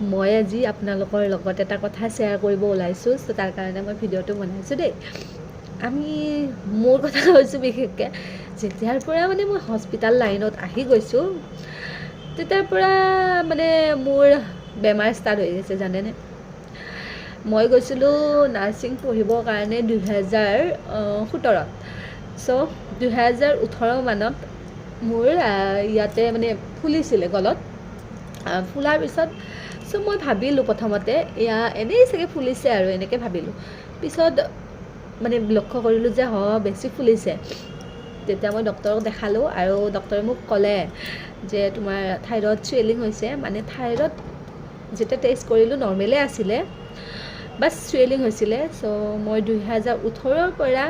মই আজি আপোনালোকৰ লগত এটা কথা শ্বেয়াৰ কৰিব ওলাইছোঁ, চ' তাৰ কাৰণে মই ভিডিঅ'টো বনাইছোঁ দেই। মোৰ কথা কৈছোঁ বিশেষকৈ, যেতিয়াৰ পৰা মানে মই হস্পিটেল লাইনত আহি গৈছোঁ তেতিয়াৰ পৰা মানে মোৰ বেমাৰ ষ্টাৰ্ট হৈ গৈছে জানেনে। মই গৈছিলোঁ নাৰ্ছিং পঢ়িবৰ কাৰণে 2017, চ' 2018 মানত মোৰ ইয়াতে মানে ফুলিছিলে গলত। ফুলাৰ পিছত চ' মই ভাবিলোঁ প্ৰথমতে এনেই চাগে ফুলিছে আৰু এনেকৈ ভাবিলোঁ। পিছত মানে লক্ষ্য কৰিলোঁ যে বেছি ফুলিছে। তেতিয়া মই ডক্টৰক দেখালোঁ আৰু ডক্টৰে মোক ক'লে যে তোমাৰ থাইৰয়ড চুৱেলিং হৈছে। মানে থাইৰয়ড যেতিয়া টেষ্ট কৰিলোঁ নৰ্মেলে আছিলে, বাছ চুৱেলিং হৈছিলে। চ' মই 2018ৰ পৰা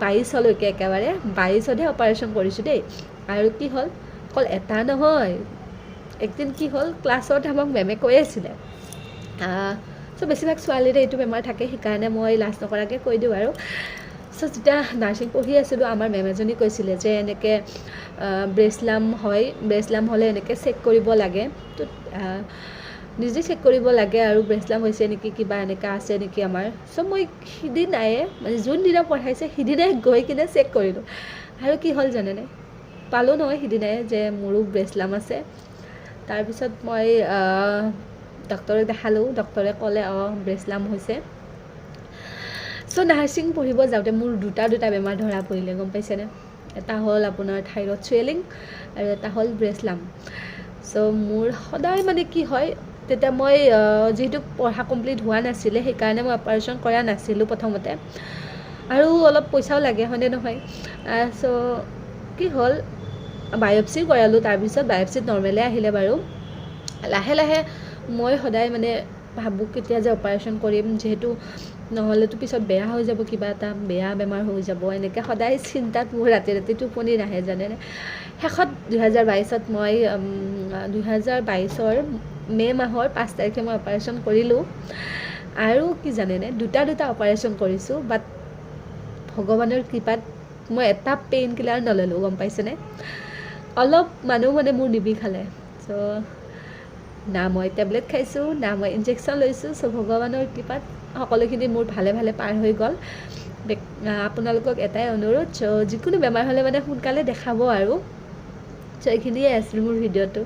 22লৈকে একেবাৰে 22তহে অপাৰেশ্যন কৰিছোঁ দেই। আৰু কি হ'ল, অকল এটা নহয়, একদিন কি হ'ল ক্লাছত আমাক মেমে কৈ আছিলে, চ' বেছিভাগ ছোৱালীৰে এইটো বেমাৰ থাকে, সেইকাৰণে মই লাজ নকৰাকৈ কৈ দিওঁ আৰু। চ' যেতিয়া নাৰ্ছিং পঢ়ি আছিলোঁ আমাৰ মেম এজনী কৈছিলে যে এনেকৈ ব্ৰেষ্ট লাম্প হয়, ব্ৰেষ্ট লাম্প হ'লে এনেকৈ চেক কৰিব লাগে। তো নিজে চেক কৰিব লাগে আৰু ব্ৰেষ্ট লাম্প হৈছে নেকি, কিবা এনেকুৱা আছে নেকি আমাৰ। চ' মই সিদিনাই মানে যোনদিনা পঢ়াইছে সিদিনাই গৈ কিনে চেক কৰিলোঁ। আৰু কি হ'ল জানেনে, পালোঁ নহয় সিদিনাই যে মোৰো ব্ৰেষ্ট লাম্প আছে। তাৰপিছত মই ডক্টৰক দেখালোঁ, ডক্টৰে ক'লে ব্ৰেষ্ট লাম্প হৈছে। চ' নাৰ্ছিং পঢ়িব যাওঁতে মোৰ দুটা বেমাৰ ধৰা পৰিলে, গম পাইছেনে। এটা হ'ল আপোনাৰ থাইৰয়ড চুৱেলিং আৰু এটা হ'ল ব্ৰেষ্ট লাম্প। চ' মোৰ সদায় মানে কি হয়, তেতিয়া মই যিহেতু পঢ়া কমপ্লিট হোৱা নাছিলে সেইকাৰণে মই অপাৰেশ্যন কৰা নাছিলোঁ প্ৰথমতে, আৰু অলপ পইচাও লাগে হয়নে নহয়। চ' কি হ'ল, বায়'পচি কৰালোঁ। তাৰপিছত বায়'পচিত নৰ্মেলে আহিলে বাৰু। লাহে লাহে মই সদায় মানে ভাবোঁ কেতিয়া যে অপাৰেশ্যন কৰিম, যিহেতু নহ'লেতো পিছত বেয়া হৈ যাব, কিবা এটা বেয়া বেমাৰ হৈ যাব, এনেকৈ সদায় চিন্তাত মোৰ ৰাতি টোপনি নাহে জানেনে। শেষত 2022ত মই 2022ৰ মে' মাহৰ 5 তাৰিখে মই অপাৰেশ্যন কৰিলোঁ। আৰু কি জানেনে, দুটা অপাৰেশ্যন কৰিছোঁ, বাট ভগৱানৰ কৃপাত মই এটা পেইন কিলাৰ নল'লোঁ, গম পাইছেনে। অলপ মানুহ মানে মোৰ নিবিষালে। চ' না মই টেবলেট খাইছোঁ, না মই ইনজেকশ্যন লৈছোঁ। চ' ভগৱানৰ কৃপাত সকলোখিনি মোৰ ভালে পাৰ হৈ গ'ল। আপোনালোকক এটাই অনুৰোধ, চ' যিকোনো বেমাৰ হ'লে মানে সোনকালে দেখাব আৰু। চ' এইখিনিয়ে আছিল মোৰ ভিডিঅ'টো।